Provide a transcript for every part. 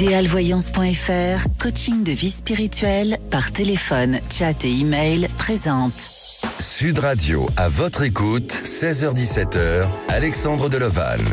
Idealvoyance.fr, coaching de vie spirituelle par téléphone, chat et email présente. Sud Radio, à votre écoute, 16h-17h, Alexandre Delevanne.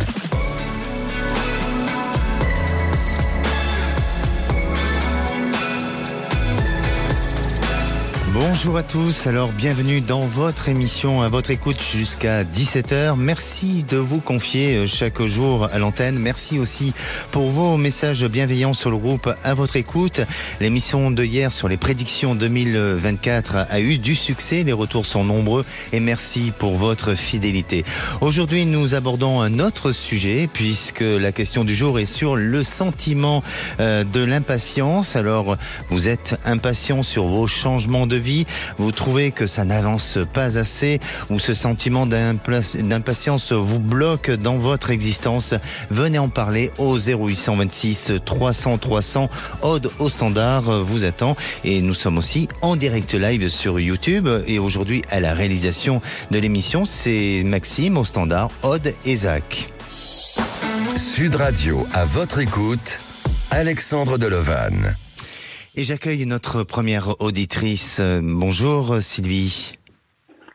Bonjour à tous, alors bienvenue dans votre émission, à votre écoute jusqu'à 17h. Merci de vous confier chaque jour à l'antenne. Merci aussi pour vos messages bienveillants sur le groupe À votre écoute. L'émission de hier sur les prédictions 2024 a eu du succès, les retours sont nombreux et merci pour votre fidélité. Aujourd'hui, nous abordons un autre sujet puisque la question du jour est sur le sentiment de l'impatience. Alors, vous êtes impatient sur vos changements de vie, vous trouvez que ça n'avance pas assez ou ce sentiment d'impatience vous bloque dans votre existence, venez en parler au 0826 300 300. Aude au standard vous attend et nous sommes aussi en direct live sur YouTube et aujourd'hui à la réalisation de l'émission c'est Maxime au standard, Aude et Zach. Sud Radio, à votre écoute, Alexandre Delevanne. Et j'accueille notre première auditrice. Bonjour Sylvie.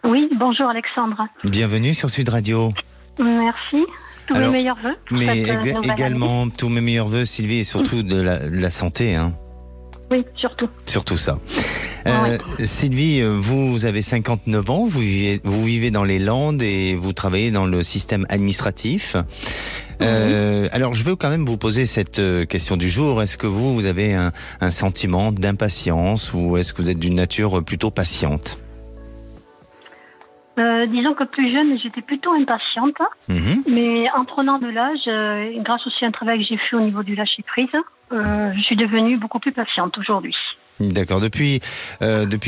Oui, bonjour Alexandre. Bienvenue sur Sud Radio. Merci. Tous mes meilleurs vœux. Mais également tous mes meilleurs vœux Sylvie et surtout de la santé. Hein. Oui, surtout. Surtout ça. Oui. Sylvie, vous avez 59 ans, vous vivez dans les Landes et vous travaillez dans le système administratif. Alors, je veux quand même vous poser cette question du jour. Est-ce que vous avez un sentiment d'impatience ou est-ce que vous êtes d'une nature plutôt patiente ? Disons que plus jeune, j'étais plutôt impatiente. Mais en prenant de l'âge, grâce aussi à un travail que j'ai fait au niveau du lâcher-prise, je suis devenue beaucoup plus patiente aujourd'hui. D'accord. Depuis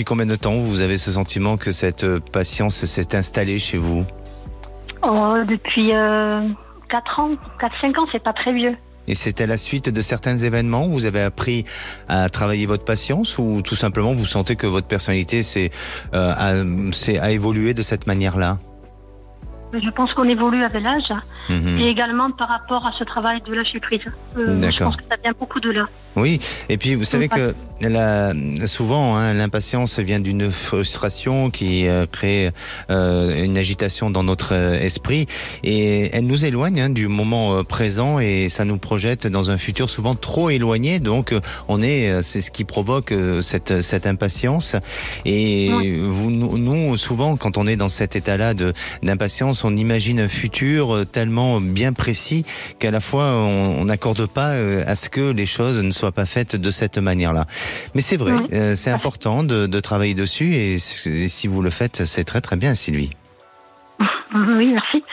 combien de temps vous avez ce sentiment que cette patience s'est installée chez vous ? Depuis 4-5 ans, c'est pas très vieux. Et c'est à la suite de certains événements où vous avez appris à travailler votre patience ou tout simplement vous sentez que votre personnalité a évolué de cette manière-là ? Je pense qu'on évolue avec l'âge et également par rapport à ce travail de lâcher prise. Je pense que ça vient beaucoup de là. Oui, et puis vous savez que souvent l'impatience vient d'une frustration qui crée une agitation dans notre esprit et elle nous éloigne du moment présent et ça nous projette dans un futur souvent trop éloigné. Donc c'est ce qui provoque cette impatience. Et nous souvent quand on est dans cet état-là d'impatience, on imagine un futur tellement bien précis qu'à la fois on n'accorde pas à ce que les choses ne soient pas faites de cette manière-là. Mais c'est vrai, c'est important de travailler dessus et si vous le faites, c'est très très bien Sylvie. Oui, merci.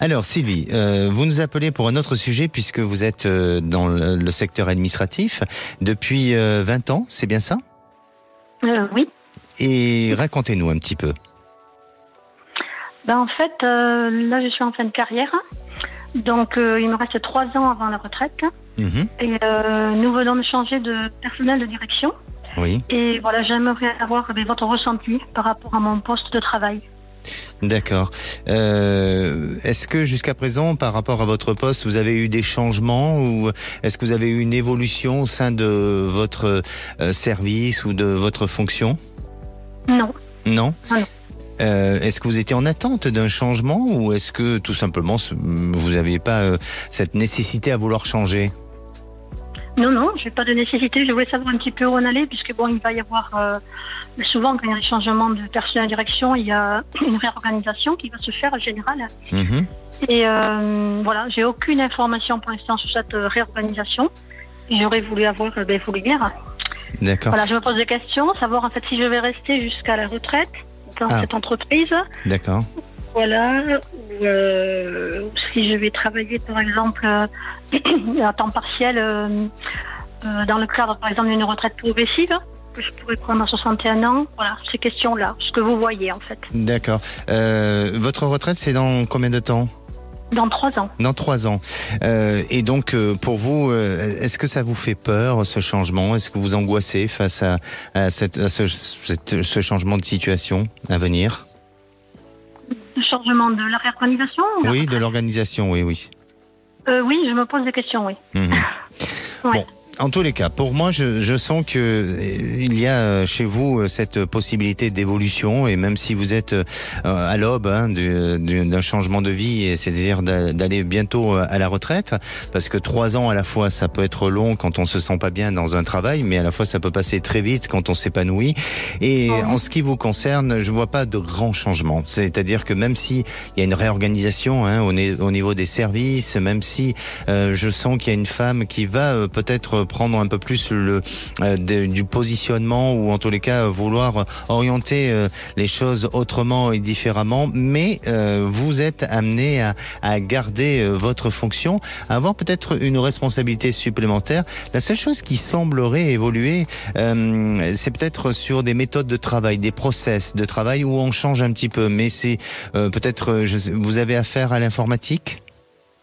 Alors Sylvie, vous nous appelez pour un autre sujet puisque vous êtes dans le secteur administratif depuis 20 ans, c'est bien ça ? Oui. Et racontez-nous un petit peu. En fait, là je suis en fin de carrière, donc il me reste 3 ans avant la retraite. Et nous venons de changer de personnel de direction. Oui. Et voilà, j'aimerais avoir votre ressenti par rapport à mon poste de travail. D'accord. Est-ce que jusqu'à présent, par rapport à votre poste, vous avez eu des changements ou est-ce que vous avez eu une évolution au sein de votre service ou de votre fonction ? Non. Non ? Ah non. Est-ce que vous étiez en attente d'un changement ou est-ce que tout simplement vous n'aviez pas cette nécessité à vouloir changer ? Non, j'ai pas de nécessité. Je voulais savoir un petit peu où on allait puisque il va y avoir souvent quand il y a des changements de personnel de direction, il y a une réorganisation qui va se faire en général. Et voilà, j'ai aucune information pour l'instant sur cette réorganisation. Et j'aurais voulu avoir voulu lire. D'accord. Voilà, je me pose des questions, savoir en fait si je vais rester jusqu'à la retraite dans cette entreprise. D'accord. Voilà, ou si je vais travailler par exemple à temps partiel dans le cadre par exemple d'une retraite progressive que je pourrais prendre à 61 ans. Voilà, ces questions-là, ce que vous voyez en fait. D'accord. Votre retraite c'est dans combien de temps ? Dans 3 ans. Dans 3 ans. Et donc, pour vous, est-ce que ça vous fait peur, ce changement ? Est-ce que vous angoissez face à ce changement de situation à venir ? Le changement de la réorganisation ? Oui, de l'organisation, oui. Oui, je me pose des questions, oui. Ouais. Bon. En tous les cas, pour moi, je sens que il y a chez vous cette possibilité d'évolution, et même si vous êtes à l'aube d'un changement de vie, c'est-à-dire d'aller bientôt à la retraite, parce que 3 ans à la fois, ça peut être long quand on se sent pas bien dans un travail, mais à la fois ça peut passer très vite quand on s'épanouit. Et en ce qui vous concerne, je vois pas de grands changements. C'est-à-dire que même si il y a une réorganisation au niveau des services, même si je sens qu'il y a une femme qui va peut-être prendre un peu plus du positionnement, ou en tous les cas vouloir orienter les choses autrement et différemment, mais vous êtes amené à garder votre fonction, à avoir peut-être une responsabilité supplémentaire. La seule chose qui semblerait évoluer, c'est peut-être sur des méthodes de travail, des process de travail où on change un petit peu, mais c'est peut-être, vous avez affaire à l'informatique ?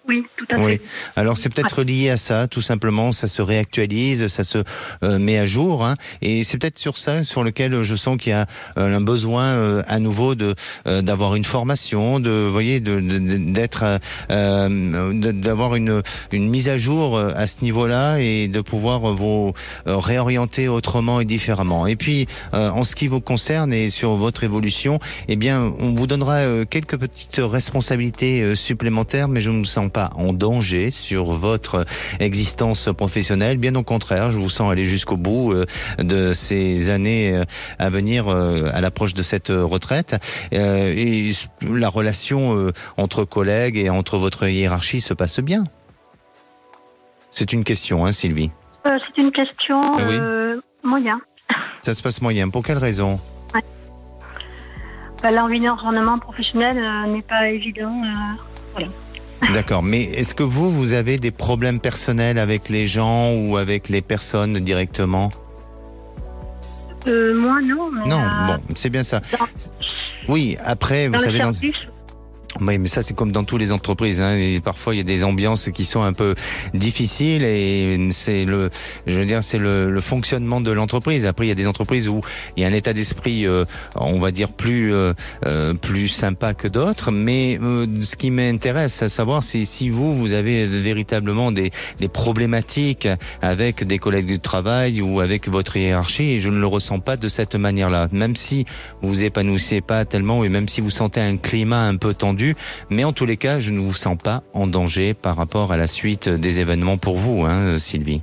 Oui, tout à fait. Oui. Alors c'est peut-être lié à ça, tout simplement. Ça se réactualise, ça se met à jour, et c'est peut-être sur ça sur lequel je sens qu'il y a un besoin à nouveau d'avoir une formation, d'avoir une mise à jour à ce niveau-là, et de pouvoir vous réorienter autrement et différemment. Et puis en ce qui vous concerne et sur votre évolution, eh bien on vous donnera quelques petites responsabilités supplémentaires, mais je ne me sens pas en danger sur votre existence professionnelle. Bien au contraire, je vous sens aller jusqu'au bout de ces années à venir à l'approche de cette retraite. Et la relation entre collègues et entre votre hiérarchie se passe bien. C'est une question, Sylvie. C'est une question moyen. Ça se passe moyen. Pour quelle raison ? L'environnement professionnel n'est pas évident. Voilà. D'accord, mais est-ce que vous avez des problèmes personnels avec les gens ou avec les personnes directement ? Moi, non. Mais non, bon, c'est bien ça. Oui, après, vous savez... Oui, mais ça c'est comme dans toutes les entreprises, et parfois il y a des ambiances qui sont un peu difficiles, et c'est le fonctionnement de l'entreprise. Après il y a des entreprises où il y a un état d'esprit, on va dire plus sympa que d'autres, mais ce qui m'intéresse à savoir, c'est si vous avez véritablement des problématiques avec des collègues de travail ou avec votre hiérarchie, et je ne le ressens pas de cette manière-là, même si vous épanouissez pas tellement, et même si vous sentez un climat un peu tendu. Mais en tous les cas, je ne vous sens pas en danger par rapport à la suite des événements pour vous, Sylvie.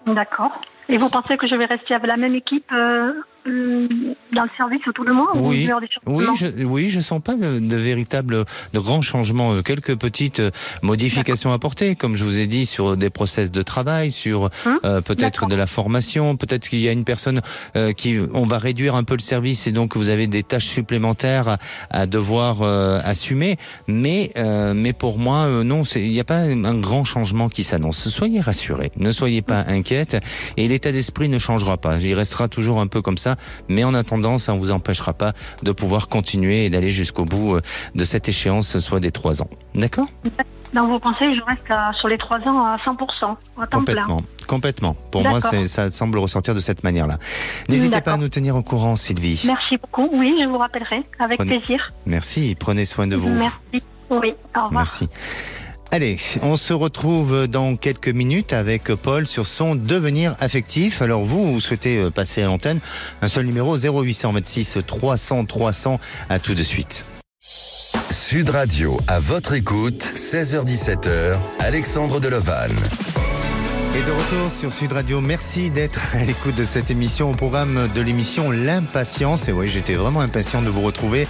D'accord. Et vous pensez que je vais rester avec la même équipe dans le service autour de moi? Oui, je sens pas de grands changements, quelques petites modifications apportées, comme je vous ai dit, sur des process de travail, sur peut-être de la formation, peut-être qu'il y a une personne on va réduire un peu le service, et donc vous avez des tâches supplémentaires à devoir assumer, mais pour moi, non, il n'y a pas un grand changement qui s'annonce. Soyez rassurés, ne soyez pas inquiètes, et l'état d'esprit ne changera pas, il restera toujours un peu comme ça. Mais en attendant, ça ne vous empêchera pas de pouvoir continuer et d'aller jusqu'au bout de cette échéance, soit des 3 ans. D'accord ? Donc vous pensez que je reste sur les 3 ans à 100%, à temps plein ? Complètement. Pour moi, ça semble ressortir de cette manière-là. N'hésitez pas à nous tenir au courant, Sylvie. Merci beaucoup. Oui, je vous rappellerai, avec plaisir. Merci, prenez soin de vous. Merci. Oui, au revoir. Merci. Allez, on se retrouve dans quelques minutes avec Paul sur son devenir affectif. Alors vous souhaitez passer à l'antenne, un seul numéro, 0826 300 300, à tout de suite. Sud Radio, à votre écoute, 16h-17h, Alexandre Delevanne. Et de retour sur Sud Radio, merci d'être à l'écoute de cette émission, au programme de l'émission L'Impatience. Et oui, j'étais vraiment impatient de vous retrouver.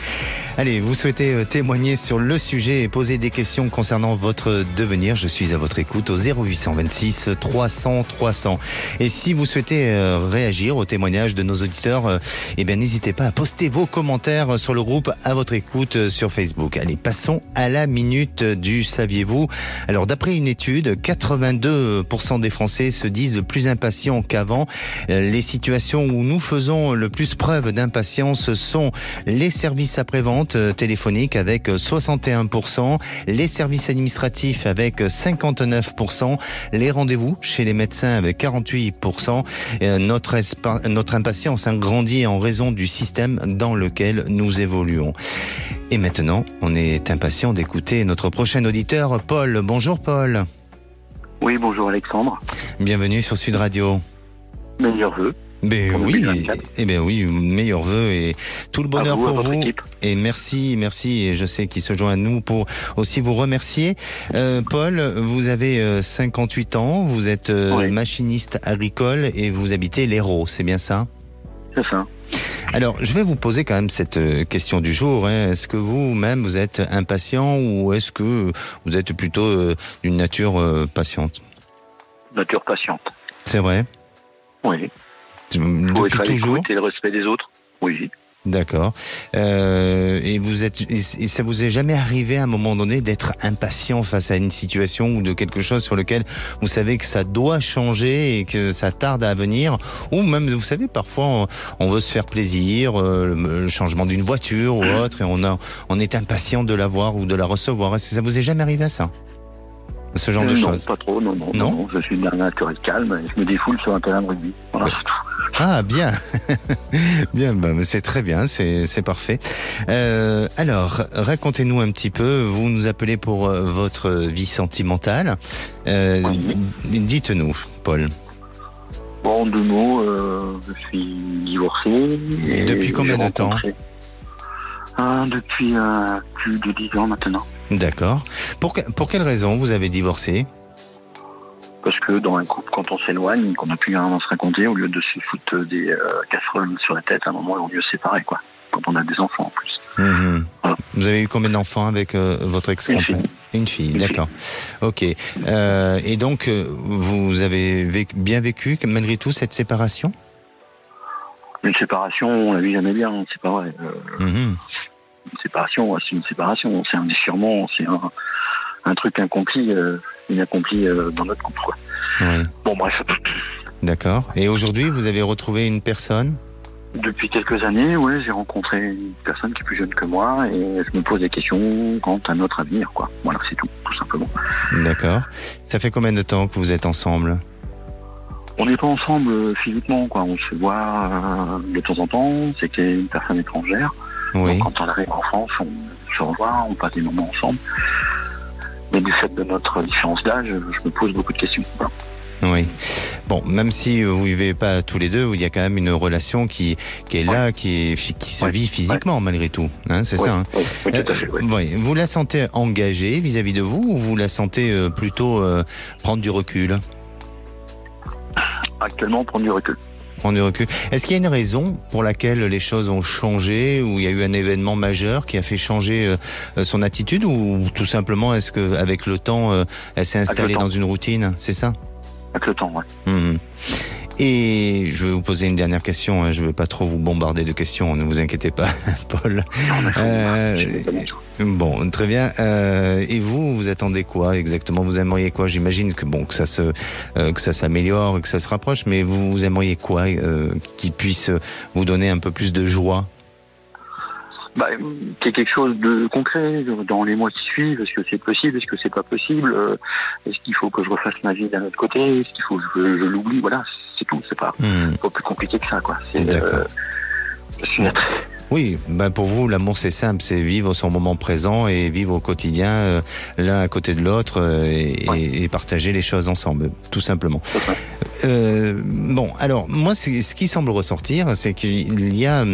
Allez, vous souhaitez témoigner sur le sujet et poser des questions concernant votre devenir, je suis à votre écoute au 0826 300 300. Et si vous souhaitez réagir au témoignage de nos auditeurs, n'hésitez pas à poster vos commentaires sur le groupe à votre écoute sur Facebook. Allez, passons à la minute du saviez-vous. Alors, d'après une étude, 82% des Français se disent plus impatients qu'avant. Les situations où nous faisons le plus preuve d'impatience sont les services après-vente téléphonique avec 61%, les services administratifs avec 59%, les rendez-vous chez les médecins avec 48%. Notre impatience grandit en raison du système dans lequel nous évoluons. Et maintenant, on est impatient d'écouter notre prochain auditeur, Paul. Bonjour Paul. Oui, bonjour Alexandre. Bienvenue sur Sud Radio. Meilleurs vœux. Ben oui, meilleurs vœux et tout le bonheur pour vous. Équipe. Et merci. Et je sais qu'il se joint à nous pour aussi vous remercier. Paul, vous avez 58 ans, vous êtes machiniste agricole et vous habitez l'Hérault, c'est bien ça ? C'est ça. Alors, je vais vous poser quand même cette question du jour. Est-ce que vous-même, vous êtes impatient ou est-ce que vous êtes plutôt d'une nature patiente ? Nature patiente. C'est vrai ? Oui. Depuis être à toujours l'écoute et le respect des autres. Oui. D'accord. Et ça vous est jamais arrivé à un moment donné d'être impatient face à une situation ou de quelque chose sur lequel vous savez que ça doit changer et que ça tarde à venir, ou même vous savez parfois on veut se faire plaisir, le changement d'une voiture ou autre, et on est impatient de la voir ou de la recevoir. Est-ce que ça vous est jamais arrivé à ça? Ce genre de choses? Non, pas trop, non. Je suis d'un naturel calme et je me défoule sur un terrain de rugby. Voilà, c'est tout. Ah, bien. Bien, c'est très bien, c'est parfait. Alors, racontez-nous un petit peu, vous nous appelez pour votre vie sentimentale. Oui. Dites-nous, Paul. Bon, en deux mots, je suis divorcé. Et depuis combien de temps? Depuis plus de 10 ans maintenant. D'accord. Pour quelle raison vous avez divorcé? Parce que dans un couple, quand on s'éloigne, qu'on n'a plus rien à se raconter, au lieu de se foutre des casseroles sur la tête, à un moment, on mieux se séparer, quoi. Quand on a des enfants, en plus. Mmh. Voilà. Vous avez eu combien d'enfants avec votre ex-compagne? Une fille, d'accord. Ok. Et donc, vous avez bien vécu, malgré tout, cette séparation? Une séparation, on la vit jamais bien, c'est pas vrai. Une séparation, c'est une séparation. C'est un déchirement, c'est un truc inaccompli dans notre couple, quoi. Oui. Bon, bref. D'accord. Et aujourd'hui, vous avez retrouvé une personne? Depuis quelques années, oui, j'ai rencontré une personne qui est plus jeune que moi et je me pose des questions quant à notre avenir, quoi. Voilà, c'est tout simplement. D'accord. Ça fait combien de temps que vous êtes ensemble? On n'est pas ensemble physiquement, quoi. On se voit de temps en temps. C'est qu'il y a une personne étrangère. Oui. Donc, quand on arrive en France, on se revoit, on passe des moments ensemble. Mais du fait de notre différence d'âge, je me pose beaucoup de questions. Voilà. Oui. Bon, même si vous vivez pas tous les deux, il y a quand même une relation qui est là, qui se vit physiquement malgré tout. Hein, c'est ça. Hein. Oui, tout à fait. Oui. Vous la sentez engagée vis-à-vis de vous ou vous la sentez plutôt prendre du recul? Actuellement, prendre du recul. Prendre du recul. Est-ce qu'il y a une raison pour laquelle les choses ont changé ou il y a eu un événement majeur qui a fait changer son attitude ou tout simplement est-ce que avec le temps elle s'est installée dans une routine? C'est ça? Avec le temps, ouais. Mmh. Et je vais vous poser une dernière question. Hein. Je ne vais pas trop vous bombarder de questions. Ne vous inquiétez pas, Paul. Bon, très bien. Et vous attendez quoi exactement? Vous aimeriez quoi? J'imagine que ça s'améliore, que ça se rapproche, mais vous aimeriez quoi qui puisse vous donner un peu plus de joie? Qu'il y ait quelque chose de concret dans les mois qui suivent. Est-ce que c'est possible? Est-ce que c'est pas possible? Est-ce qu'il faut que je refasse ma vie d'un autre côté? Est-ce qu'il faut que je l'oublie? Voilà, c'est tout. C'est pas plus compliqué que ça, quoi. D'accord. Je suis Oui, pour vous, l'amour c'est simple, c'est vivre son moment présent et vivre au quotidien l'un à côté de l'autre et partager les choses ensemble, tout simplement. Bon, alors moi, ce qui semble ressortir, c'est qu'il y a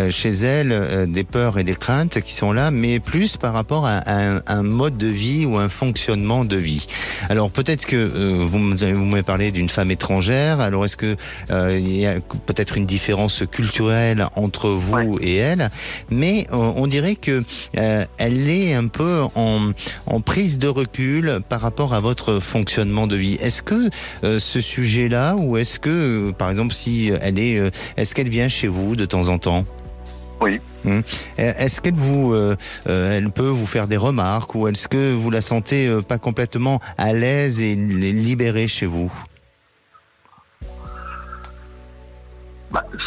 chez elle des peurs et des craintes qui sont là, mais plus par rapport à un mode de vie ou un fonctionnement de vie. Alors peut-être que vous m'avez parlé d'une femme étrangère. Alors est-ce que il y a peut-être une différence culturelle entre vous et elle, mais on dirait que elle est un peu en prise de recul par rapport à votre fonctionnement de vie. Est-ce que ce sujet-là, ou est-ce que, par exemple, si elle est-ce qu'elle vient chez vous de temps en temps? Oui. Est-ce qu'elle elle peut vous faire des remarques, ou est-ce que vous la sentez pas complètement à l'aise et libérée chez vous?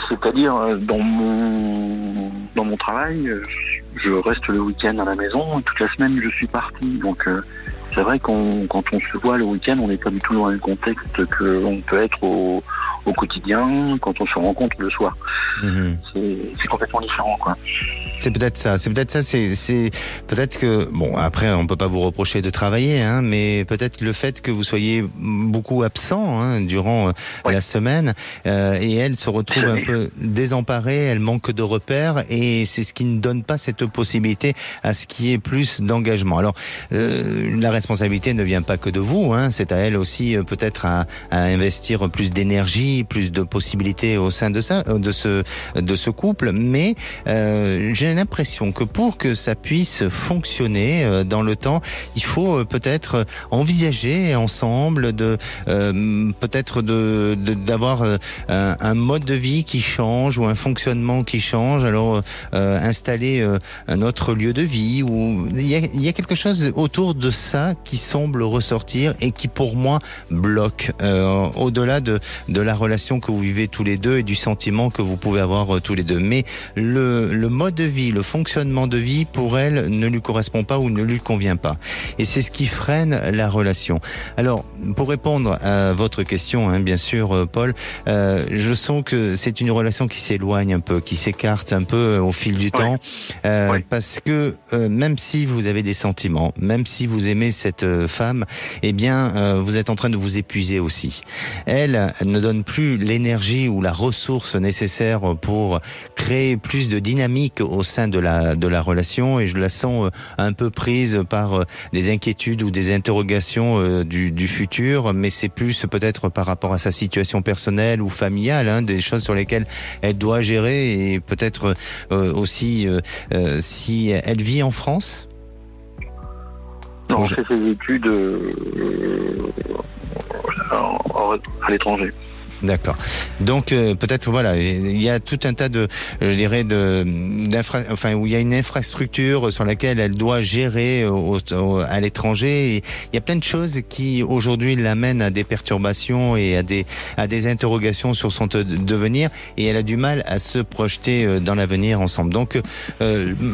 C'est-à-dire, dans mon travail, je reste le week-end à la maison et toute la semaine je suis parti. Donc quand on se voit le week-end, on n'est pas du tout dans le contexte qu'on peut être au au quotidien, quand on se rencontre le soir. C'est complètement différent, quoi. C'est peut-être ça. C'est peut-être que, bon, après, on peut pas vous reprocher de travailler, hein, mais peut-être le fait que vous soyez beaucoup absent, hein, durant la semaine, et elle se retrouve un peu désemparée, elle manque de repères, et c'est ce qui ne donne pas cette possibilité à ce qui est plus d'engagement. Alors, la responsabilité ne vient pas que de vous, hein, c'est à elle aussi peut-être à investir plus d'énergie, plus de possibilités au sein de ce couple, mais j'ai l'impression que pour que ça puisse fonctionner dans le temps, il faut peut-être envisager ensemble d'avoir un mode de vie qui change ou un fonctionnement qui change. Alors installer un autre lieu de vie, ou il y a quelque chose autour de ça qui semble ressortir et qui pour moi bloque au-delà de la relation que vous vivez tous les deux et du sentiment que vous pouvez avoir tous les deux. Mais le mode de vie, le fonctionnement de vie, pour elle, ne lui correspond pas ou ne lui convient pas. Et c'est ce qui freine la relation. Alors, pour répondre à votre question, hein, bien sûr, Paul, je sens que c'est une relation qui s'éloigne un peu, qui s'écarte un peu au fil du temps, parce que même si vous avez des sentiments, même si vous aimez cette femme, eh bien, vous êtes en train de vous épuiser aussi. Elle ne donne plus l'énergie ou la ressource nécessaire pour créer plus de dynamique au sein de la relation, et je la sens un peu prise par des inquiétudes ou des interrogations du futur, mais c'est plus peut-être par rapport à sa situation personnelle ou familiale, hein, des choses sur lesquelles elle doit gérer, et peut-être aussi si elle vit en France. Non, j'ai fait ses études à l'étranger. D'accord. Donc peut-être voilà, il y a tout un tas où il y a une infrastructure sur laquelle elle doit gérer à l'étranger, et il y a plein de choses qui aujourd'hui l'amènent à des perturbations et à des interrogations sur son devenir, et elle a du mal à se projeter dans l'avenir ensemble. Donc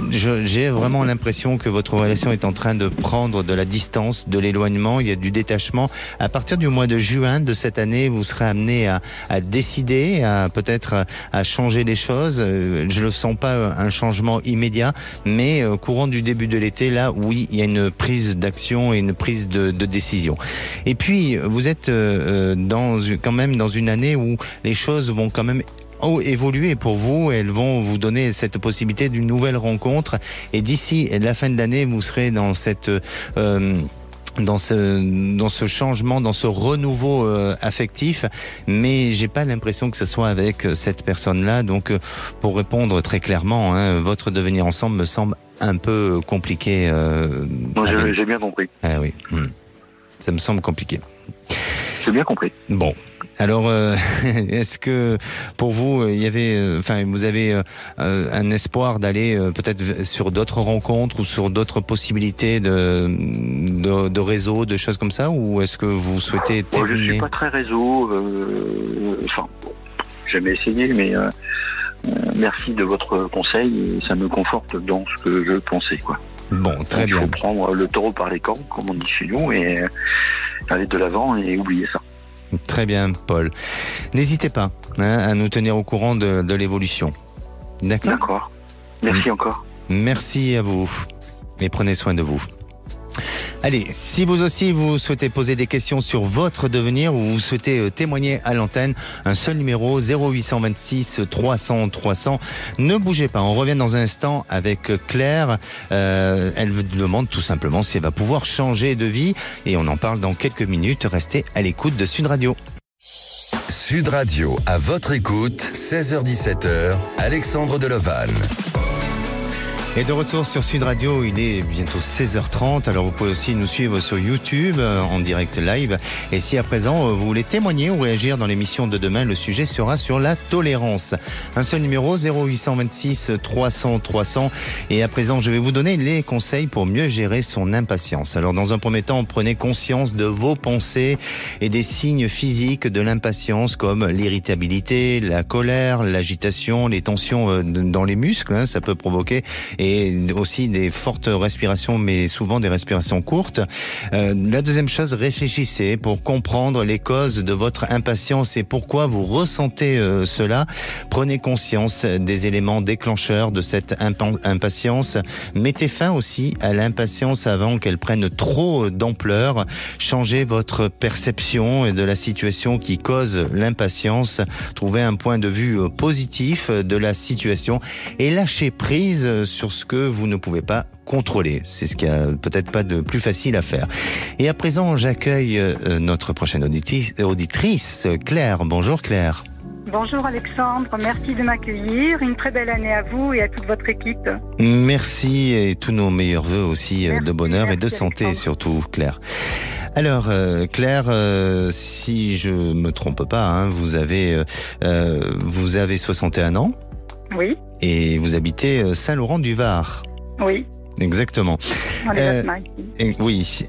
j'ai vraiment l'impression que votre relation est en train de prendre de la distance, de l'éloignement, il y a du détachement. À partir du mois de juin de cette année, vous serez amené à décider, peut-être à changer les choses. Je ne sens pas un changement immédiat, mais courant du début de l'été, là, oui, il y a une prise d'action et une prise de décision. Et puis, vous êtes quand même dans une année où les choses vont quand même évoluer pour vous. Elles vont vous donner cette possibilité d'une nouvelle rencontre, et d'ici la fin de l'année, vous serez dans cette dans ce changement, dans ce renouveau affectif, mais j'ai pas l'impression que ce soit avec cette personne-là. Donc, pour répondre très clairement, hein, votre devenir ensemble me semble un peu compliqué. Moi, j'ai bien compris. Ah oui, ça me semble compliqué. J'ai bien compris. Bon. Alors, est-ce que pour vous, vous avez un espoir d'aller peut-être sur d'autres rencontres ou sur d'autres possibilités de réseau, de choses comme ça, ou est-ce que vous souhaitez terminer? Je suis pas très réseau. J'ai jamais essayé, mais merci de votre conseil, et ça me conforte dans ce que je pensais, quoi. Bon, très bien. Il faut prendre le taureau par les cornes, comme on dit chez nous, et aller de l'avant et oublier ça. Très bien, Paul. N'hésitez pas à nous tenir au courant de l'évolution. D'accord ? D'accord. Merci encore. Merci à vous. Et prenez soin de vous. Allez, si vous aussi vous souhaitez poser des questions sur votre devenir ou vous souhaitez témoigner à l'antenne, un seul numéro, 0826 300 300. Ne bougez pas, on revient dans un instant avec Claire. Elle vous demande tout simplement si elle va pouvoir changer de vie, et on en parle dans quelques minutes. Restez à l'écoute de Sud Radio. Sud Radio, à votre écoute, 16h-17h, Alexandre Delevanne. Et de retour sur Sud Radio, il est bientôt 16h30, alors vous pouvez aussi nous suivre sur YouTube en direct live. Et si à présent vous voulez témoigner ou réagir dans l'émission de demain, le sujet sera sur la tolérance. Un seul numéro, 0826 300 300. Et à présent, je vais vous donner les conseils pour mieux gérer son impatience. Alors dans un premier temps, prenez conscience de vos pensées et des signes physiques de l'impatience, comme l'irritabilité, la colère, l'agitation, les tensions dans les muscles, ça peut provoquer, et aussi des fortes respirations, mais souvent des respirations courtes. La deuxième chose, réfléchissez pour comprendre les causes de votre impatience et pourquoi vous ressentez cela. Prenez conscience des éléments déclencheurs de cette impatience. Mettez fin aussi à l'impatience avant qu'elle prenne trop d'ampleur. Changez votre perception de la situation qui cause l'impatience. Trouvez un point de vue positif de la situation et lâchez prise sur ce que vous ne pouvez pas contrôler. C'est ce qu'il y a peut-être pas de plus facile à faire. Et à présent, j'accueille notre prochaine auditrice, Claire. Bonjour Claire. Bonjour Alexandre, merci de m'accueillir. Une très belle année à vous et à toute votre équipe. Merci et tous nos meilleurs vœux aussi de bonheur et de santé Alexandre. surtout, Claire. Alors Claire, si je me trompe pas, hein, vous avez 61 ans. Oui. Et vous habitez Saint-Laurent-du-Var. Oui. Exactement. Oui.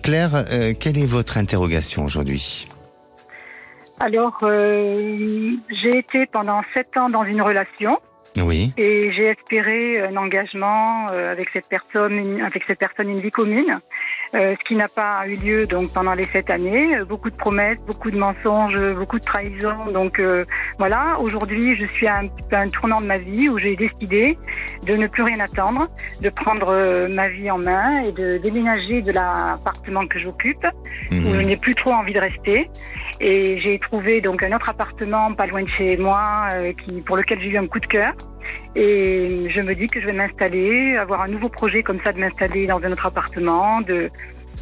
Claire, quelle est votre interrogation aujourd'hui ? Alors, j'ai été pendant 7 ans dans une relation. Oui. Et j'ai espéré un engagement avec cette personne une vie commune, ce qui n'a pas eu lieu donc pendant les 7 années. Beaucoup de promesses, beaucoup de mensonges, beaucoup de trahisons. Donc voilà, aujourd'hui je suis à un tournant de ma vie où j'ai décidé de ne plus rien attendre, de prendre ma vie en main et de déménager de l'appartement que j'occupe, où je n'ai plus trop envie de rester. Et j'ai trouvé donc un autre appartement pas loin de chez moi pour lequel j'ai eu un coup de cœur. Et je me dis que je vais m'installer, avoir un nouveau projet comme ça, de m'installer dans un autre appartement, de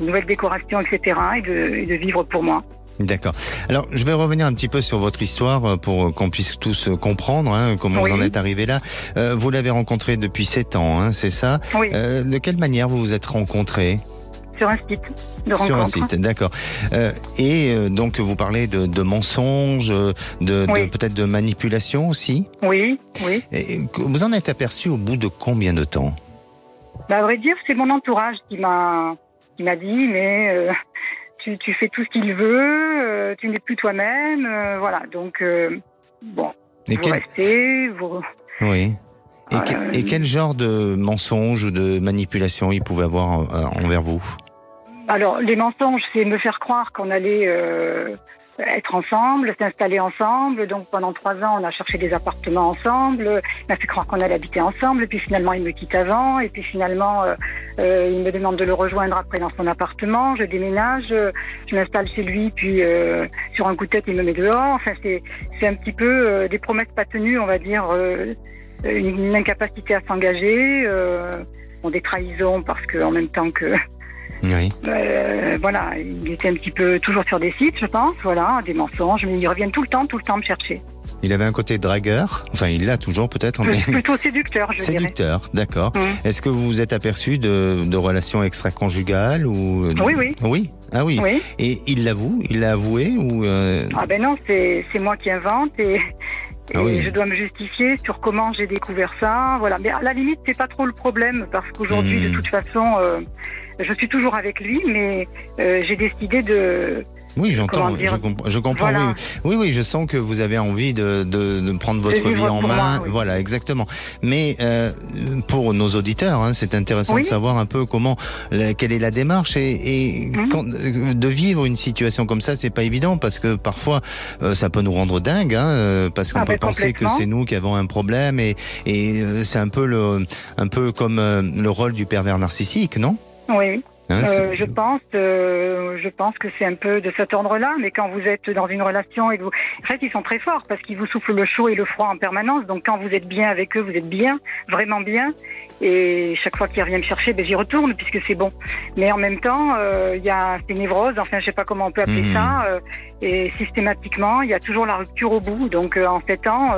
nouvelles décorations, etc. et de vivre pour moi. D'accord. Alors, je vais revenir un petit peu sur votre histoire pour qu'on puisse tous comprendre comment vous en êtes arrivé là. Vous l'avez rencontré depuis 7 ans, hein, c'est ça ? Oui. De quelle manière vous vous êtes rencontrés ? Sur un site de rencontre. Sur un site, d'accord. Donc vous parlez de mensonges, de peut-être de manipulation aussi ? Oui, oui. Et vous en êtes aperçu au bout de combien de temps ? À vrai dire, c'est mon entourage qui m'a dit, mais tu fais tout ce qu'il veut, tu n'es plus toi-même, voilà. Donc bon, restez, vous. Oui. Et quel genre de mensonges ou de manipulation il pouvait avoir envers vous ? Alors, les mensonges, c'est me faire croire qu'on allait être ensemble, s'installer ensemble. Donc, pendant 3 ans, on a cherché des appartements ensemble. Il m'a fait croire qu'on allait habiter ensemble. Et puis, finalement, il me quitte avant. Et puis, finalement, il me demande de le rejoindre après dans son appartement. Je déménage, je m'installe chez lui. Puis, sur un coup de tête, il me met dehors. Enfin, c'est un petit peu des promesses pas tenues, on va dire, une incapacité à s'engager, des trahisons parce que en même temps que... Oui. Voilà, il était un petit peu toujours sur des sites, je pense, voilà, des mensonges, mais ils reviennent tout le temps me chercher. Il avait un côté dragueur, enfin il l'a toujours peut-être. Mais... Plutôt séducteur, je dirais. Séducteur, d'accord. Est-ce que vous vous êtes aperçu de relations extra-conjugales ou... Oui. Oui. Ah oui. Et il l'avoue, il l'a avoué ou Ah ben non, c'est moi qui invente et je dois me justifier sur comment j'ai découvert ça, voilà. Mais à la limite, c'est pas trop le problème parce qu'aujourd'hui, de toute façon, je suis toujours avec lui, mais j'ai décidé de... Oui, j'entends, je comprends. Voilà. Oui, je sens que vous avez envie de prendre votre vie en main. Moi, oui. Voilà, exactement. Mais pour nos auditeurs, c'est intéressant de savoir un peu quelle est la démarche et de vivre une situation comme ça, c'est pas évident parce que parfois ça peut nous rendre dingue, parce qu'on peut penser que c'est nous qui avons un problème et c'est un peu comme le rôle du pervers narcissique, non ? Oui. Je pense que c'est un peu de cet ordre-là, mais quand vous êtes dans une relation et que en fait, ils sont très forts parce qu'ils vous soufflent le chaud et le froid en permanence. Donc, quand vous êtes bien avec eux, vous êtes bien, vraiment bien. Et chaque fois qu'il revient me chercher, j'y retourne puisque c'est bon. Mais en même temps, il y a ces névroses, enfin, je sais pas comment on peut appeler ça. Et systématiquement, il y a toujours la rupture au bout. Donc, en 7 ans,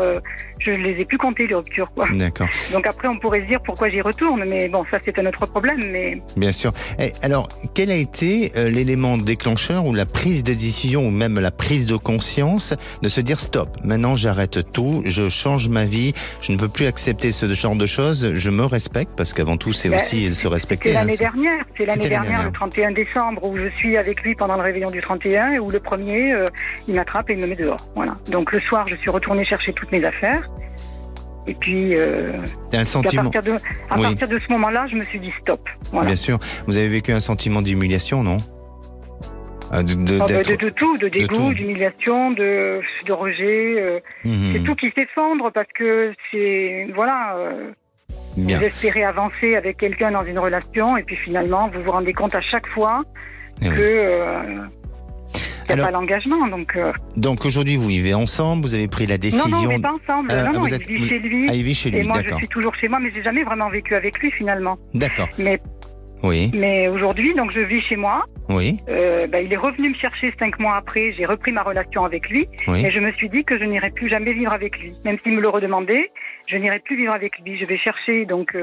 je les ai plus comptées, les ruptures, quoi. D'accord. Donc après, on pourrait se dire pourquoi j'y retourne. Mais bon, ça, c'est un autre problème. Mais... Bien sûr. Alors, quel a été l'élément déclencheur ou la prise de décision ou même la prise de conscience de se dire stop, maintenant j'arrête tout, je change ma vie, je ne peux plus accepter ce genre de choses, je me respecte parce qu'avant tout c'est aussi se respecter. C'est l'année dernière, le 31 décembre où je suis avec lui pendant le réveillon du 31 et où le premier il m'attrape et il me met dehors. Voilà. Donc le soir je suis retournée chercher toutes mes affaires. Et puis, un sentiment. à partir de ce moment-là, je me suis dit stop. Voilà. Bien sûr. Vous avez vécu un sentiment d'humiliation, non? De tout, de dégoût, d'humiliation, de rejet. C'est tout qui s'effondre parce que c'est... Voilà... Bien. Vous espérez avancer avec quelqu'un dans une relation et puis finalement, vous vous rendez compte à chaque fois que... Il n'y a pas l'engagement, Donc aujourd'hui, vous vivez ensemble, vous avez pris la décision... Non, on n'est pas ensemble. Il vit chez lui. Ah, il vit chez lui, et moi, d'accord. je suis toujours chez moi, mais j'ai jamais vraiment vécu avec lui, finalement. D'accord. Mais aujourd'hui, donc je vis chez moi. Oui. Il est revenu me chercher 5 mois après. J'ai repris ma relation avec lui. Oui. Et je me suis dit que je n'irai plus jamais vivre avec lui. Même s'il me le redemandait, je n'irai plus vivre avec lui. Je vais chercher donc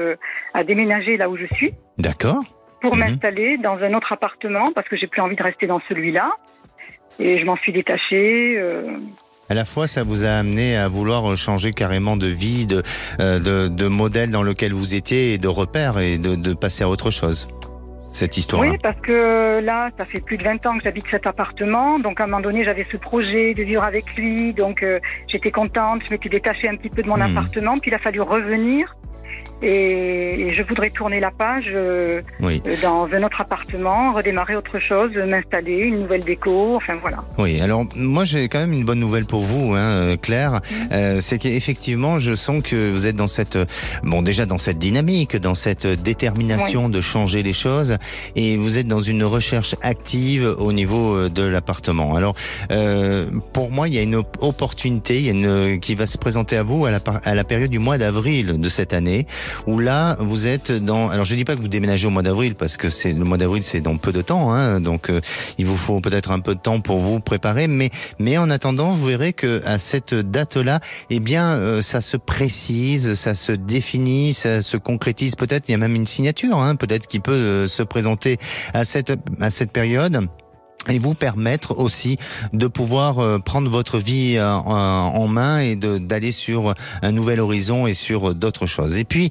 à déménager là où je suis. D'accord. Pour m'installer dans un autre appartement parce que j'ai plus envie de rester dans celui-là. Et je m'en suis détachée. À la fois, ça vous a amené à vouloir changer carrément de vie, de modèle dans lequel vous étiez et de repères et de passer à autre chose, cette histoire-là. Oui, parce que là, ça fait plus de 20 ans que j'habite cet appartement. Donc, à un moment donné, j'avais ce projet de vivre avec lui. Donc, j'étais contente. Je m'étais détachée un petit peu de mon appartement. Puis, il a fallu revenir. Et je voudrais tourner la page dans un autre appartement, redémarrer autre chose, m'installer, une nouvelle déco, enfin voilà. Oui, alors moi j'ai quand même une bonne nouvelle pour vous, Claire. C'est qu'effectivement je sens que vous êtes dans cette, déjà dans cette dynamique, dans cette détermination de changer les choses, et vous êtes dans une recherche active au niveau de l'appartement. Alors pour moi il y a une opportunité, qui va se présenter à vous à la période du mois d'avril de cette année. Où là, vous êtes dans... Alors, je dis pas que vous déménagez au mois d'avril, parce que le mois d'avril, c'est dans peu de temps, donc il vous faut peut-être un peu de temps pour vous préparer, mais en attendant, vous verrez que à cette date-là, ça se précise, ça se définit, ça se concrétise peut-être. Il y a même une signature, peut-être qui peut se présenter à cette période. Et vous permettre aussi de pouvoir prendre votre vie en main et d'aller sur un nouvel horizon et sur d'autres choses. Et puis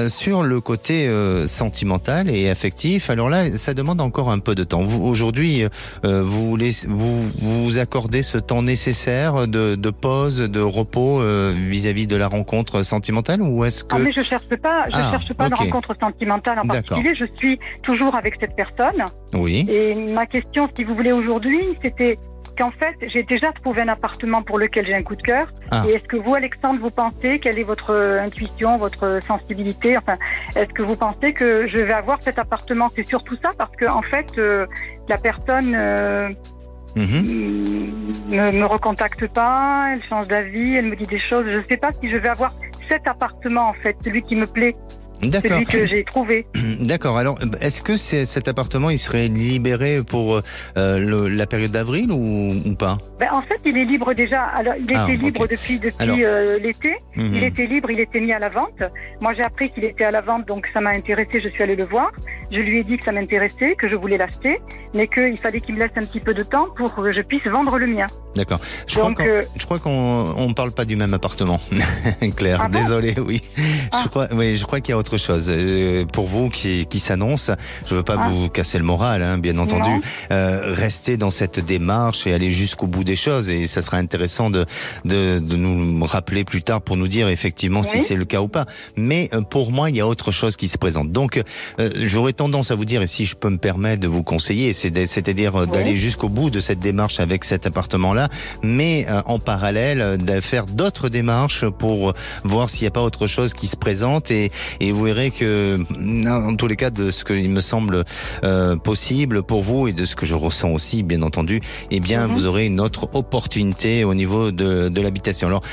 sur le côté sentimental et affectif, alors là ça demande encore un peu de temps. Vous aujourd'hui vous accordez ce temps nécessaire de pause, de repos vis-à-vis de la rencontre sentimentale, ou est-ce que... mais je cherche pas de rencontre sentimentale en particulier. Je suis toujours avec cette personne. Oui. Et ma question, si vous voulez, aujourd'hui, c'était qu'en fait, j'ai déjà trouvé un appartement pour lequel j'ai un coup de cœur. Et est-ce que vous, Alexandre, vous pensez, quelle est votre intuition, votre sensibilité, est-ce que vous pensez que je vais avoir cet appartement? C'est surtout ça, parce que en fait, la personne me recontacte pas, elle change d'avis, elle me dit des choses. Je ne sais pas si je vais avoir cet appartement, en fait, celui qui me plaît. D'accord. Celui que j'ai trouvé. D'accord. Alors, est-ce que cet appartement, il serait libéré pour la période d'avril ou pas? En fait, il est libre déjà. Alors, il était libre depuis l'été. Il était libre, il était mis à la vente. Moi, j'ai appris qu'il était à la vente, donc ça m'a intéressé. Je suis allée le voir. Je lui ai dit que ça m'intéressait, que je voulais l'acheter, mais qu'il fallait qu'il me laisse un petit peu de temps pour que je puisse vendre le mien. D'accord. Je crois qu'on parle pas du même appartement, Claire. Ah bon? Désolé, oui. Je crois qu'il y a autre chose pour vous qui s'annonce. Je veux pas vous casser le moral, bien entendu. Restez dans cette démarche et aller jusqu'au bout des choses, et ça sera intéressant de nous rappeler plus tard pour nous dire effectivement si c'est le cas ou pas. Mais pour moi, il y a autre chose qui se présente. Donc, j'aurais tendance à vous dire, et si je peux me permettre de vous conseiller, c'est-à-dire d'aller jusqu'au bout de cette démarche avec cet appartement-là, mais en parallèle, de faire d'autres démarches pour voir s'il n'y a pas autre chose qui se présente, et vous verrez que, en tous les cas, de ce qu'il me semble possible pour vous et de ce que je ressens aussi, bien entendu, vous aurez une autre opportunité au niveau de l'habitation. Alors,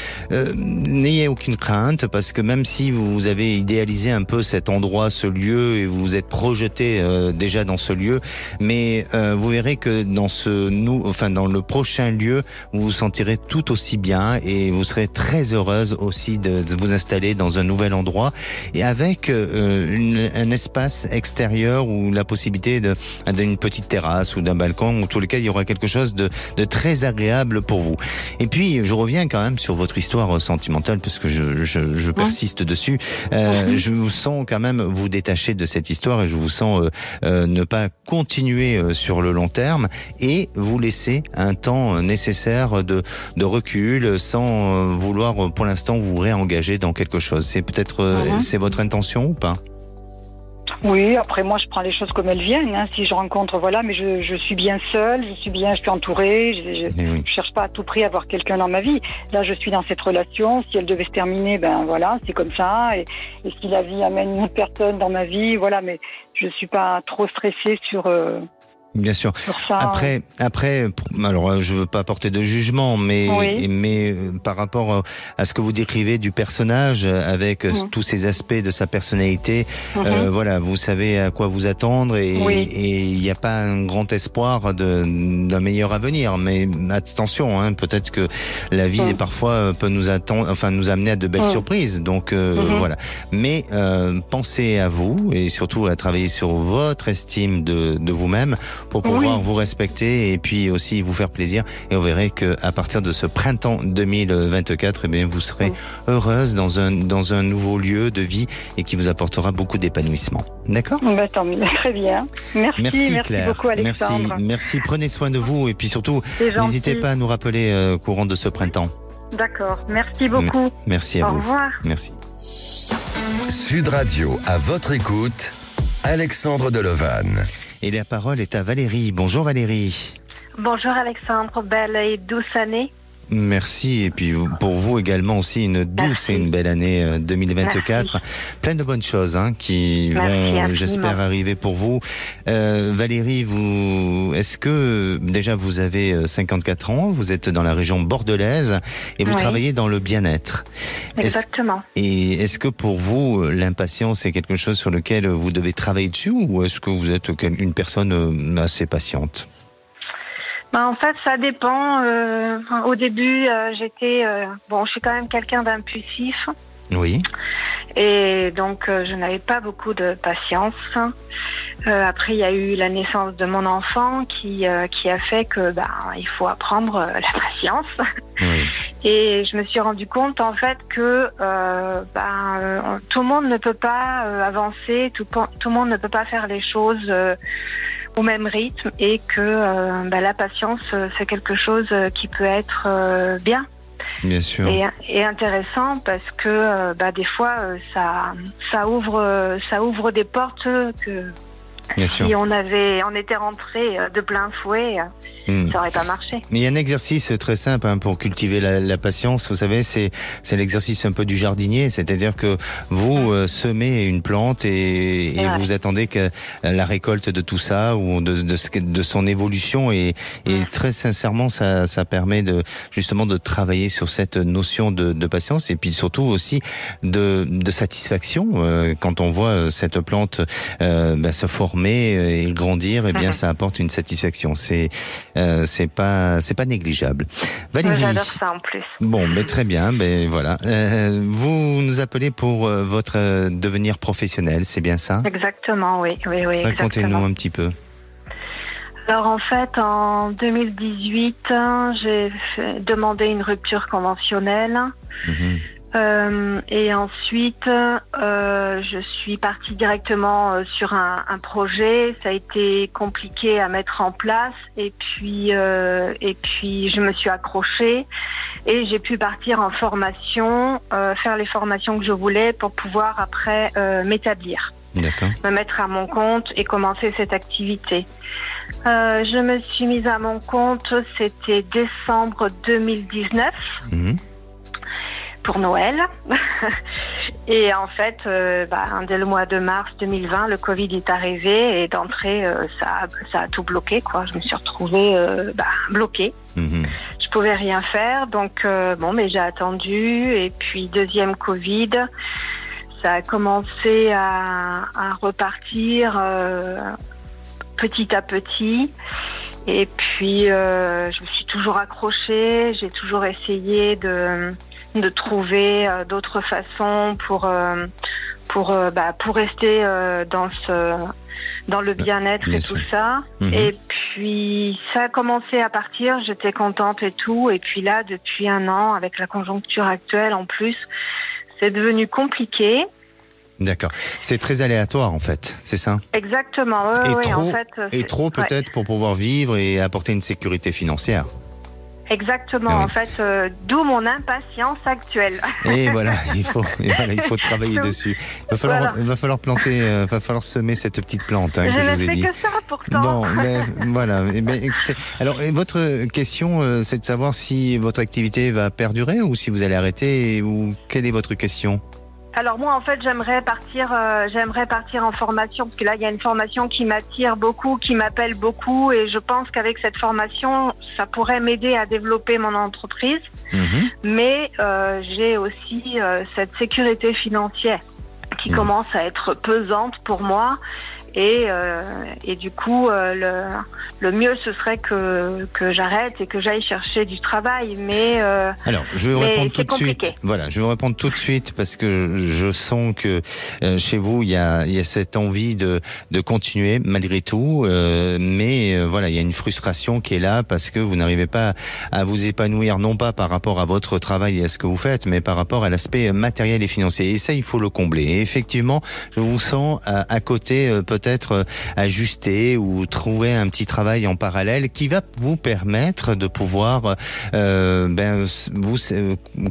n'ayez aucune crainte, parce que même si vous avez idéalisé un peu cet endroit, ce lieu, et vous vous êtes projeté déjà dans ce lieu, mais vous verrez que dans le prochain lieu, vous vous sentirez tout aussi bien, et vous serez très heureuse aussi de vous installer dans un nouvel endroit, et avec avec un espace extérieur ou la possibilité d'une petite terrasse ou d'un balcon, en tous les cas il y aura quelque chose de très agréable pour vous. Et puis je reviens quand même sur votre histoire sentimentale parce que je persiste dessus. Je vous sens quand même vous détacher de cette histoire et je vous sens ne pas continuer sur le long terme et vous laisser un temps nécessaire de recul sans vouloir pour l'instant vous réengager dans quelque chose. C'est peut-être c'est votre intention ou pas? Oui, après moi je prends les choses comme elles viennent. Si je rencontre, voilà, mais je suis bien seule, je suis entourée. Je cherche pas à tout prix à avoir quelqu'un dans ma vie. Là, je suis dans cette relation. Si elle devait se terminer, ben voilà, c'est comme ça. Et si la vie amène une autre personne dans ma vie, voilà. Mais je suis pas trop stressée sur. Bien sûr. Après, alors je veux pas porter de jugement, mais par rapport à ce que vous décrivez du personnage, avec tous ces aspects de sa personnalité, voilà, vous savez à quoi vous attendre et il n'y a pas un grand espoir d'un meilleur avenir. Mais attention, peut-être que la vie parfois peut nous amener à de belles surprises. Donc voilà. Mais pensez à vous et surtout à travailler sur votre estime de vous-même. Pour pouvoir vous respecter et puis aussi vous faire plaisir. Et on verrait qu'à partir de ce printemps 2024, eh bien, vous serez heureuse dans un nouveau lieu de vie et qui vous apportera beaucoup d'épanouissement. D'accord ? Tant mieux, très bien. Merci Claire. Beaucoup Alexandre. Merci, prenez soin de vous et puis surtout, n'hésitez pas à nous rappeler courant de ce printemps. D'accord, merci beaucoup. Merci à vous. Au revoir. Merci. Sud Radio, à votre écoute, Alexandre Delovanne. Et la parole est à Valérie. Bonjour Valérie. Bonjour Alexandre, belle et douce année. Merci, et puis pour vous également aussi une douce et une belle année 2024. Merci. Plein de bonnes choses qui vont, j'espère, arriver pour vous. Valérie, est-ce que déjà vous avez 54 ans, vous êtes dans la région bordelaise et vous travaillez dans le bien-être. Exactement. Est-ce que pour vous, l'impatience est quelque chose sur lequel vous devez travailler dessus ou est-ce que vous êtes une personne assez patiente ? En fait, ça dépend. Au début, je suis quand même quelqu'un d'impulsif. Oui. Et donc, je n'avais pas beaucoup de patience. Après, il y a eu la naissance de mon enfant qui a fait que, il faut apprendre la patience. Oui. Et je me suis rendu compte, en fait, que tout le monde ne peut pas avancer, tout le monde ne peut pas faire les choses au même rythme et que la patience, c'est quelque chose qui peut être bien. Bien sûr. Et intéressant parce que des fois ça ouvre des portes que si on était rentré de plein fouet, ça aurait pas marché. Mais il y a un exercice très simple pour cultiver la patience. Vous savez, c'est l'exercice un peu du jardinier, c'est-à-dire que vous semez une plante et vous attendez que la récolte de tout ça ou de son évolution et très sincèrement, ça permet justement de travailler sur cette notion de patience et puis surtout aussi de satisfaction quand on voit cette plante se former et grandir. Eh bien, ça apporte une satisfaction. C'est pas négligeable. Valérie. J'adore ça en plus. Bon, très bien, voilà. Vous nous appelez pour votre devenir professionnel, c'est bien ça ? Exactement, oui. Racontez-nous un petit peu. Alors en fait, en 2018, j'ai demandé une rupture conventionnelle. Et ensuite, je suis partie directement sur un projet. Ça a été compliqué à mettre en place. Et puis, je me suis accrochée et j'ai pu partir en formation, faire les formations que je voulais pour pouvoir après m'établir. D'accord. Me mettre à mon compte et commencer cette activité. Je me suis mise à mon compte, c'était décembre 2019. Pour Noël. Et en fait, dès le mois de mars 2020, le Covid est arrivé et d'entrée, ça a tout bloqué, quoi. Je me suis retrouvée bloquée. Je pouvais rien faire, donc j'ai attendu. Et puis deuxième Covid, ça a commencé à repartir petit à petit. Et puis je me suis toujours accrochée. J'ai toujours essayé de trouver d'autres façons pour pour rester dans le bien-être et tout ça. Et puis ça a commencé à partir, j'étais contente et tout. Et puis là, depuis 1 an, avec la conjoncture actuelle en plus, c'est devenu compliqué. D'accord. C'est très aléatoire en fait, c'est ça ? Exactement. Trop peut-être pour pouvoir vivre et apporter une sécurité financière. Exactement, en fait, d'où mon impatience actuelle. Et voilà, il faut travailler dessus. Il va falloir planter, va falloir semer cette petite plante que je vous ai dit. Je ne fais que ça pourtant. Bon, voilà. Écoutez, alors votre question, c'est de savoir si votre activité va perdurer ou si vous allez arrêter, ou quelle est votre question ? Alors moi, en fait, j'aimerais partir en formation, parce que là, il y a une formation qui m'attire beaucoup, qui m'appelle beaucoup, et je pense qu'avec cette formation, ça pourrait m'aider à développer mon entreprise. Mais j'ai aussi cette sécurité financière qui commence à être pesante pour moi. Et du coup, le mieux ce serait que j'arrête et que j'aille chercher du travail. Mais alors, je vais vous répondre tout de compliqué. suite. Voilà, je vais vous répondre tout de suite parce que je sens que chez vous il y a cette envie de continuer malgré tout. Mais voilà, il y a une frustration qui est là parce que vous n'arrivez pas à vous épanouir, non pas par rapport à votre travail et à ce que vous faites, mais par rapport à l'aspect matériel et financier. Et ça, il faut le combler. Et effectivement, je vous sens à côté peut-être ajuster ou trouver un petit travail en parallèle qui va vous permettre de pouvoir vous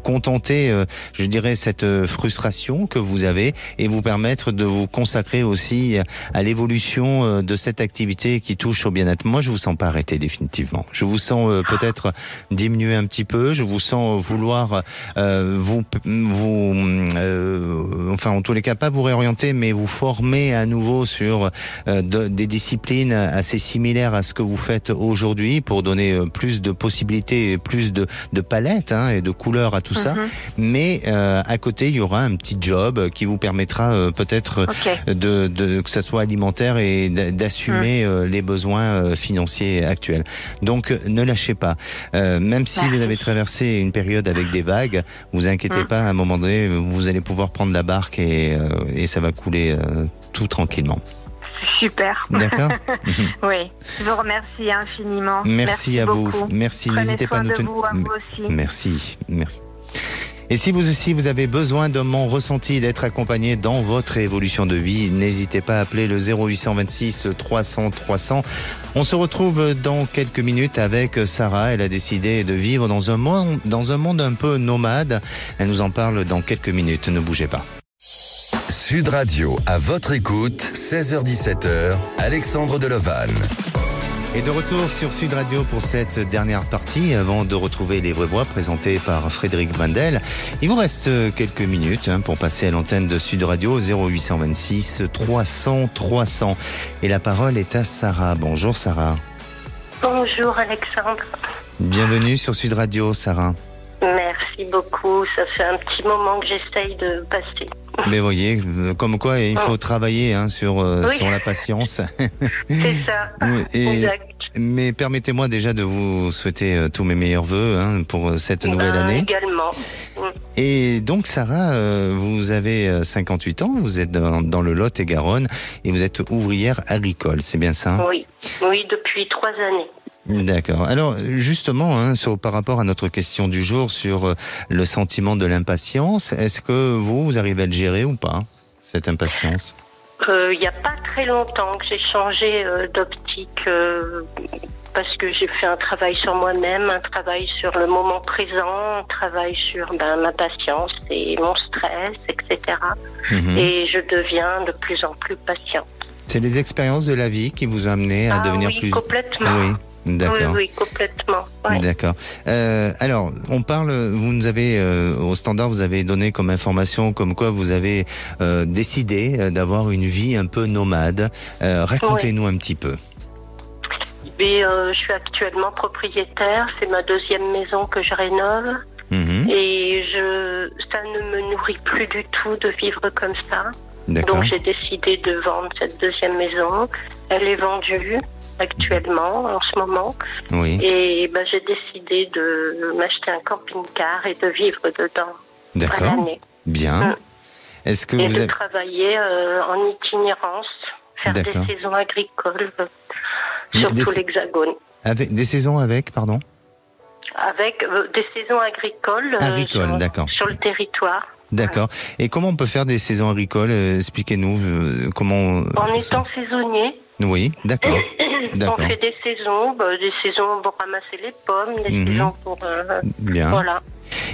contenter, je dirais, cette frustration que vous avez et vous permettre de vous consacrer aussi à l'évolution de cette activité qui touche au bien-être. Moi, je vous sens pas arrêter définitivement. Je vous sens peut-être diminuer un petit peu. Je vous sens vouloir enfin en tous les cas pas vous réorienter, mais vous former à nouveau sur des disciplines assez similaires à ce que vous faites aujourd'hui pour donner plus de possibilités, plus de palettes et de couleurs à tout ça. Mais à côté, il y aura un petit job qui vous permettra peut-être de que ça soit alimentaire et d'assumer les besoins financiers actuels. Donc ne lâchez pas. Même si vous avez traversé une période avec des vagues, vous inquiétez pas, à un moment donné, vous allez pouvoir prendre la barque et ça va couler tout tranquillement. Super. D'accord. Oui, je vous remercie infiniment. Merci à beaucoup. vous. Merci. Prenez N'hésitez pas à nous tenir. À vous aussi. Merci. Et si vous aussi, vous avez besoin de mon ressenti, d'être accompagné dans votre évolution de vie, n'hésitez pas à appeler le 0826 300 300. On se retrouve dans quelques minutes avec Sarah. Elle a décidé de vivre dans un monde un peu nomade. Elle nous en parle dans quelques minutes. Ne bougez pas. Sud Radio, à votre écoute, 16h-17h, Alexandre Delevanne. Et de retour sur Sud Radio pour cette dernière partie, avant de retrouver Les Vraies Voix présentées par Frédéric Brendel. Il vous reste quelques minutes pour passer à l'antenne de Sud Radio 0826 300 300. Et la parole est à Sarah. Bonjour Sarah. Bonjour Alexandre. Bienvenue sur Sud Radio, Sarah. Merci beaucoup, ça fait un petit moment que j'essaye de passer. Mais vous voyez, comme quoi il faut travailler sur la patience. C'est ça, exact. Mais permettez-moi déjà de vous souhaiter tous mes meilleurs vœux pour cette nouvelle année. Également. Et donc Sarah, vous avez 58 ans, vous êtes dans le Lot-et-Garonne et vous êtes ouvrière agricole, c'est bien ça ? Oui, depuis 3 années. D'accord. Alors justement, par rapport à notre question du jour sur le sentiment de l'impatience, est-ce que vous arrivez à le gérer ou pas, cette impatience ? Il n'y a pas très longtemps que j'ai changé d'optique parce que j'ai fait un travail sur moi-même, un travail sur le moment présent, un travail sur ma patience et mon stress, etc. Et je deviens de plus en plus patiente. C'est les expériences de la vie qui vous ont amené à devenir plus... plus... complètement. Oui. D'accord. Oui, complètement. Ouais. D'accord. Alors, vous nous avez au standard, vous avez donné comme information comme quoi vous avez décidé d'avoir une vie un peu nomade. Racontez-nous un petit peu. Je suis actuellement propriétaire. C'est ma 2e maison que je rénove. Et ça ne me nourrit plus du tout de vivre comme ça. D'accord. Donc j'ai décidé de vendre cette 2e maison. Elle est vendue actuellement, en ce moment. Oui. Et j'ai décidé de m'acheter un camping-car et de vivre dedans. D'accord. À l'année. Bien. Est-ce que vous travailler en itinérance, faire des saisons agricoles sur tout l'Hexagone. Avec des saisons pardon? Avec des saisons agricoles sur le territoire. D'accord. Et comment on peut faire des saisons agricoles? Expliquez-nous comment... En étant saisonnier. Oui, d'accord. On fait des saisons pour ramasser les pommes, des saisons pour... Bien. Voilà.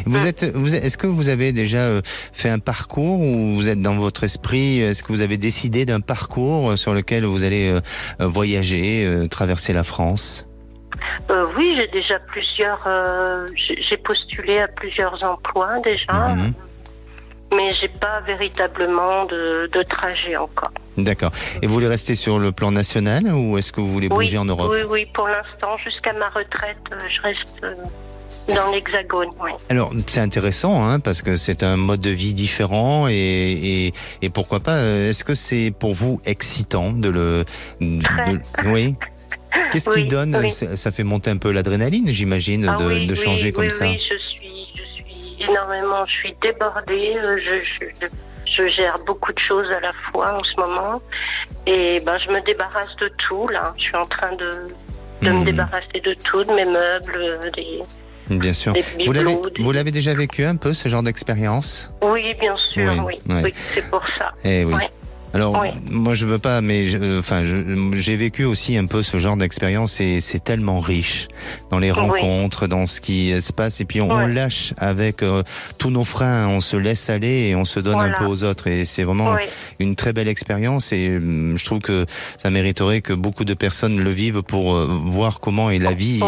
Est-ce que vous avez déjà fait un parcours ou vous êtes dans votre esprit, est-ce que vous avez décidé d'un parcours sur lequel vous allez voyager, traverser la France? Oui, j'ai déjà j'ai postulé à plusieurs emplois déjà, mais j'ai pas véritablement de trajet encore. D'accord. Et vous voulez rester sur le plan national ou est-ce que vous voulez bouger en Europe? Oui, pour l'instant, jusqu'à ma retraite, je reste dans l'Hexagone, oui. Alors, c'est intéressant, parce que c'est un mode de vie différent et pourquoi pas, est-ce que c'est pour vous excitant oui? Qu'est-ce qui donne, ça fait monter un peu l'adrénaline, j'imagine, de changer comme ça? Oui, je suis énormément, je suis débordée, je gère beaucoup de choses à la fois en ce moment et je me débarrasse de tout là. Je suis en train de me débarrasser de tout, de mes meubles, Bien sûr. Vous l'avez déjà vécu un peu ce genre d'expérience? Oui, bien sûr, oui, c'est pour ça. Oui. Alors, moi je veux pas, mais j'ai vécu aussi un peu ce genre d'expérience et c'est tellement riche dans les rencontres, dans ce qui se passe et puis on lâche avec tous nos freins, on se laisse aller et on se donne un peu aux autres et c'est vraiment une très belle expérience et je trouve que ça mériterait que beaucoup de personnes le vivent pour voir comment est la vie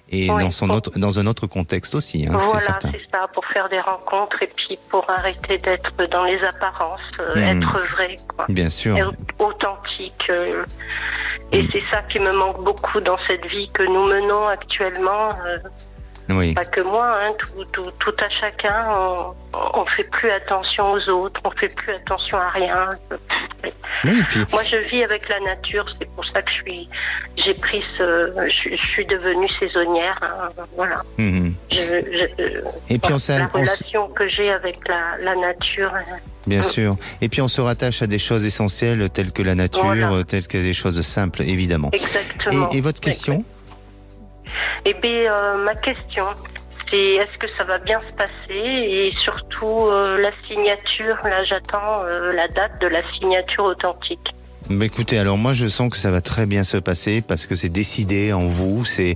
et dans un autre contexte aussi, c'est certain. C'est ça, pour faire des rencontres et puis pour arrêter d'être dans les apparences, être vrai, quoi. Bien sûr. Être authentique. Et c'est ça qui me manque beaucoup dans cette vie que nous menons actuellement. Pas que moi, tout à chacun, on fait plus attention aux autres, on fait plus attention à rien. Moi, je vis avec la nature, c'est pour ça que je suis devenue saisonnière, voilà. Et puis la relation que j'ai avec la nature. Bien sûr. Et puis on se rattache à des choses essentielles telles que la nature, telles que des choses simples, évidemment. Exactement. Et votre question? Eh bien, ma question, c'est est-ce que ça va bien se passer et surtout la signature, là j'attends la date de la signature authentique. Écoutez, alors moi je sens que ça va très bien se passer parce que c'est décidé en vous, c'est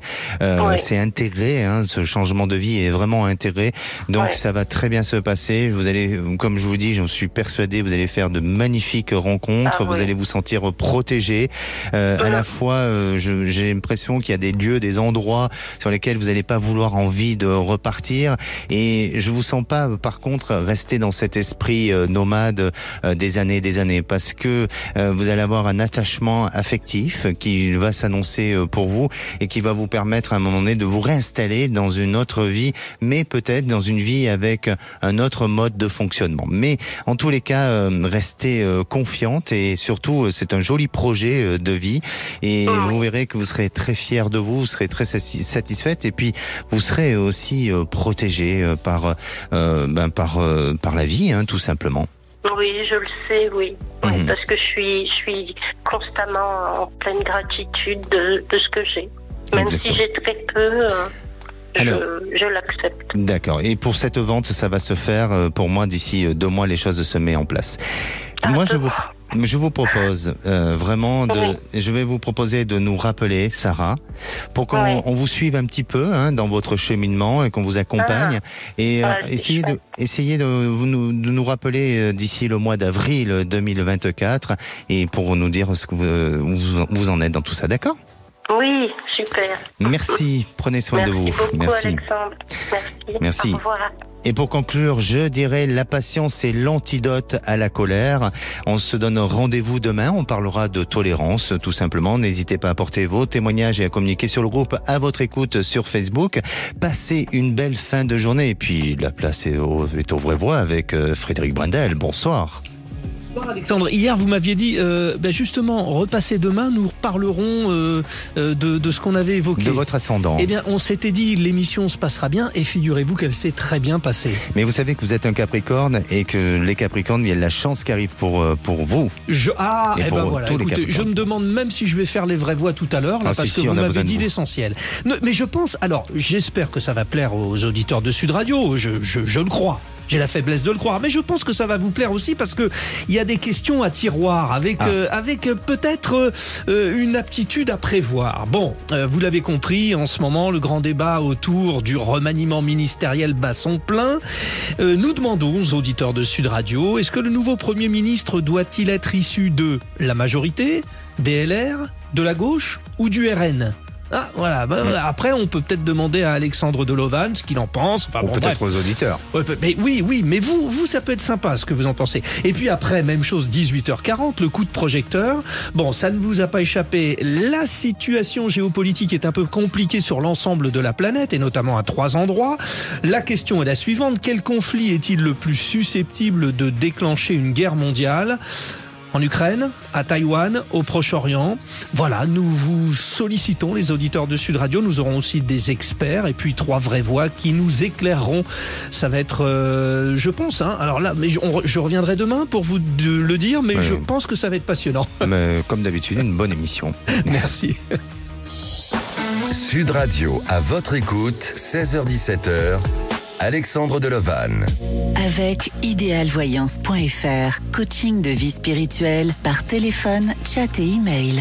intégré, ce changement de vie est vraiment intégré, donc ça va très bien se passer. Vous allez, comme je vous dis, j'en suis persuadé, vous allez faire de magnifiques rencontres, vous allez vous sentir protégé. À la fois, j'ai l'impression qu'il y a des lieux, des endroits sur lesquels vous n'allez pas vouloir envie de repartir, et je vous sens pas, par contre, rester dans cet esprit nomade des années, parce que vous allez avoir un attachement affectif qui va s'annoncer pour vous et qui va vous permettre à un moment donné de vous réinstaller dans une autre vie, mais peut-être dans une vie avec un autre mode de fonctionnement. Mais en tous les cas, restez confiante et surtout, c'est un joli projet de vie et vous verrez que vous serez très fiers de vous serez très satisfaite et puis vous serez aussi protégée par la vie, tout simplement. Oui, je le sais, oui. Parce que je suis constamment en pleine gratitude de ce que j'ai. Même si j'ai très peu, je l'accepte. D'accord. Et pour cette vente, ça va se faire, pour moi, d'ici 2 mois, les choses se mettent en place. Moi, je vous propose je vais vous proposer de nous rappeler, Sarah, pour qu'on vous suive un petit peu dans votre cheminement et qu'on vous accompagne. Essayez de nous rappeler d'ici le mois d'avril 2024 et pour nous dire ce que vous en êtes dans tout ça, d'accord? Oui, super. Merci, prenez soin de vous. Merci beaucoup, Alexandre. Merci. Au revoir. Et pour conclure, je dirais la patience est l'antidote à la colère. On se donne rendez-vous demain, on parlera de tolérance tout simplement. N'hésitez pas à apporter vos témoignages et à communiquer sur le groupe À votre écoute sur Facebook. Passez une belle fin de journée et puis la place est aux vraies voix avec Frédéric Brendel. Bonsoir. Alexandre, hier vous m'aviez dit justement repassez demain, nous reparlerons de ce qu'on avait évoqué. De votre ascendant. Eh bien on s'était dit l'émission se passera bien et figurez-vous qu'elle s'est très bien passée. Mais vous savez que vous êtes un Capricorne et que les Capricornes, il y a de la chance qui arrive pour vous. Écoutez, je me demande même si je vais faire les vraies voix tout à l'heure parce que vous m'avez dit l'essentiel. Mais je pense, alors j'espère que ça va plaire aux auditeurs de Sud Radio, je le crois. J'ai la faiblesse de le croire, mais je pense que ça va vous plaire aussi parce que il y a des questions à tiroir avec peut-être une aptitude à prévoir. Bon, vous l'avez compris, en ce moment, le grand débat autour du remaniement ministériel bat son plein. Nous demandons aux auditeurs de Sud Radio, est-ce que le nouveau Premier ministre doit-il être issu de la majorité, des LR, de la gauche ou du RN ? Ah, voilà. Après, on peut peut-être demander à Alexandre Delovan ce qu'il en pense. Ou peut-être aux auditeurs. Mais oui, mais vous, ça peut être sympa ce que vous en pensez. Et puis après, même chose, 18h40, le coup de projecteur. Bon, ça ne vous a pas échappé. La situation géopolitique est un peu compliquée sur l'ensemble de la planète, et notamment à 3 endroits. La question est la suivante. Quel conflit est-il le plus susceptible de déclencher une guerre mondiale ? En Ukraine, à Taïwan, au Proche-Orient. Voilà, nous vous sollicitons, les auditeurs de Sud Radio. Nous aurons aussi des experts et puis 3 vraies voix qui nous éclaireront. Ça va être, je pense, alors là, mais je reviendrai demain pour vous le dire, mais je pense que ça va être passionnant. Mais comme d'habitude, une bonne émission. Merci. Sud Radio, à votre écoute, 16h-17h. Alexandre Delovan. Avec idéalvoyance.fr, coaching de vie spirituelle par téléphone, chat et email.